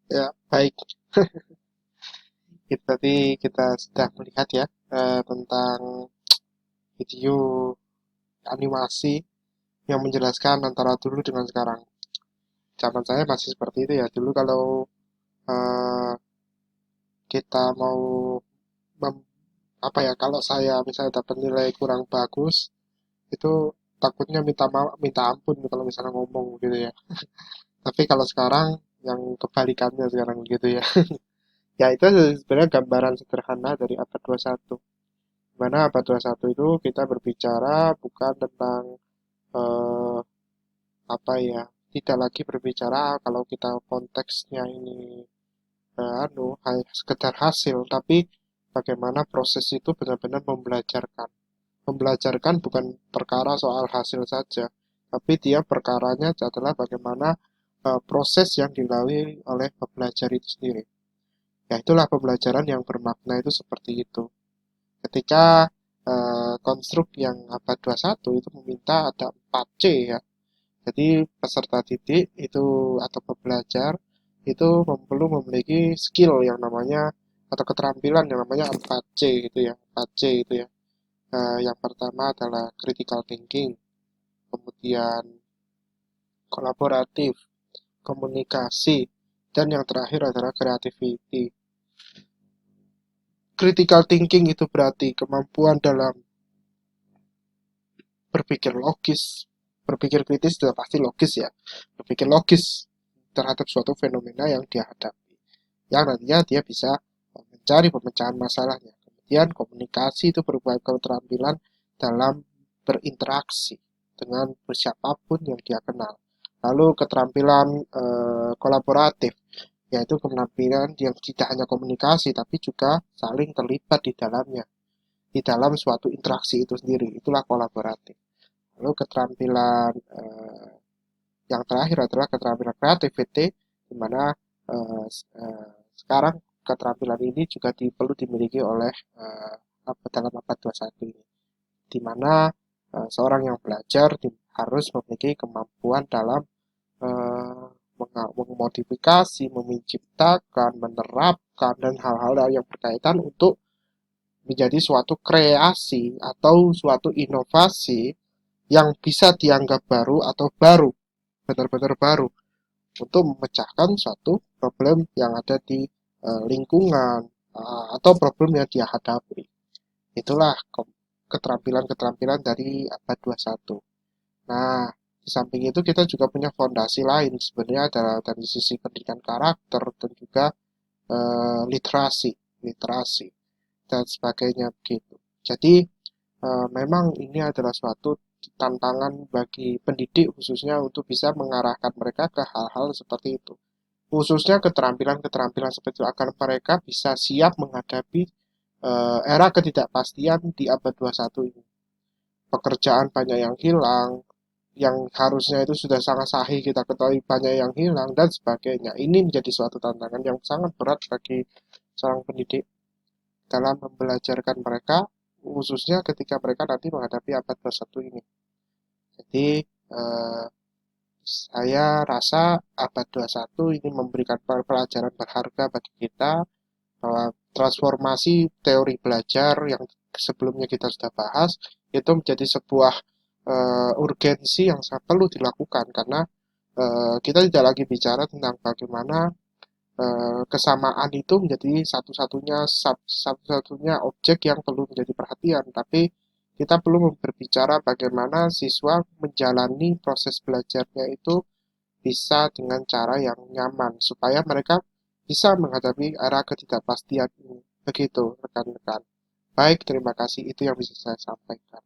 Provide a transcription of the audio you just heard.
Ya, baik. Itu tadi kita sudah melihat ya tentang video animasi yang menjelaskan antara dulu dengan sekarang. Zaman saya masih seperti itu ya. Dulu kalau eh, kita mau mem- apa ya, kalau saya misalnya dapat nilai kurang bagus, itu takutnya minta ampun kalau misalnya ngomong gitu ya. Tapi kalau sekarang yang kebalikannya sekarang gitu ya. Ya itu sebenarnya gambaran sederhana dari abad 21. Di mana abad 21 itu kita berbicara bukan tentang eh, apa ya, tidak lagi berbicara kalau kita konteksnya ini sekedar hasil, tapi bagaimana proses itu benar-benar membelajarkan. Membelajarkan bukan perkara soal hasil saja, tapi dia perkaranya adalah bagaimana proses yang dilalui oleh pembelajar itu sendiri. Ya itulah pembelajaran yang bermakna itu seperti itu. Ketika konstruk yang abad 21 itu meminta ada 4C ya. Jadi peserta didik itu atau pembelajar itu perlu memiliki skill yang namanya atau keterampilan yang namanya 4C gitu ya. 4C itu ya. Yang pertama adalah critical thinking, kemudian kolaboratif, komunikasi, dan yang terakhir adalah creativity. Critical thinking itu berarti kemampuan dalam berpikir logis, berpikir kritis sudah pasti logis ya, berpikir logis terhadap suatu fenomena yang dia hadapi, yang nantinya dia bisa mencari pemecahan masalahnya. Kemudian komunikasi itu berupa keterampilan dalam berinteraksi dengan siapapun yang dia kenal. Lalu keterampilan kolaboratif, yaitu keterampilan yang tidak hanya komunikasi tapi juga saling terlibat di dalamnya, di dalam suatu interaksi itu sendiri. Itulah kolaboratif. Lalu keterampilan yang terakhir adalah keterampilan creativity, di mana sekarang keterampilan ini juga perlu dimiliki oleh dalam abad 21 ini, di mana seorang yang belajar harus memiliki kemampuan dalam eh, memodifikasi, menciptakan, menerapkan, dan hal-hal yang berkaitan untuk menjadi suatu kreasi atau suatu inovasi yang bisa dianggap baru atau baru, benar-benar baru, untuk memecahkan suatu problem yang ada di lingkungan atau problem yang dia hadapi. Itulah keterampilan-keterampilan dari abad 21. Nah, di samping itu kita juga punya fondasi lain sebenarnya adalah dari sisi pendidikan karakter dan juga literasi, literasi dan sebagainya begitu. Jadi memang ini adalah suatu tantangan bagi pendidik khususnya untuk bisa mengarahkan mereka ke hal-hal seperti itu. Khususnya keterampilan-keterampilan seperti itu agar mereka bisa siap menghadapi era ketidakpastian di abad 21 ini. Pekerjaan banyak yang hilang, yang harusnya itu sudah sangat sahih kita ketahui banyak yang hilang dan sebagainya. Ini menjadi suatu tantangan yang sangat berat bagi seorang pendidik dalam membelajarkan mereka, khususnya ketika mereka nanti menghadapi abad 21 ini. Jadi, saya rasa abad 21 ini memberikan pelajaran berharga bagi kita bahwa transformasi teori belajar yang sebelumnya kita sudah bahas itu menjadi sebuah urgensi yang sangat perlu dilakukan karena kita tidak lagi bicara tentang bagaimana kesamaan itu menjadi satu-satunya objek yang perlu menjadi perhatian, tapi kita perlu berbicara bagaimana siswa menjalani proses belajarnya itu bisa dengan cara yang nyaman supaya mereka bisa menghadapi era ketidakpastian ini. Begitu, rekan-rekan. Baik, terima kasih. Itu yang bisa saya sampaikan.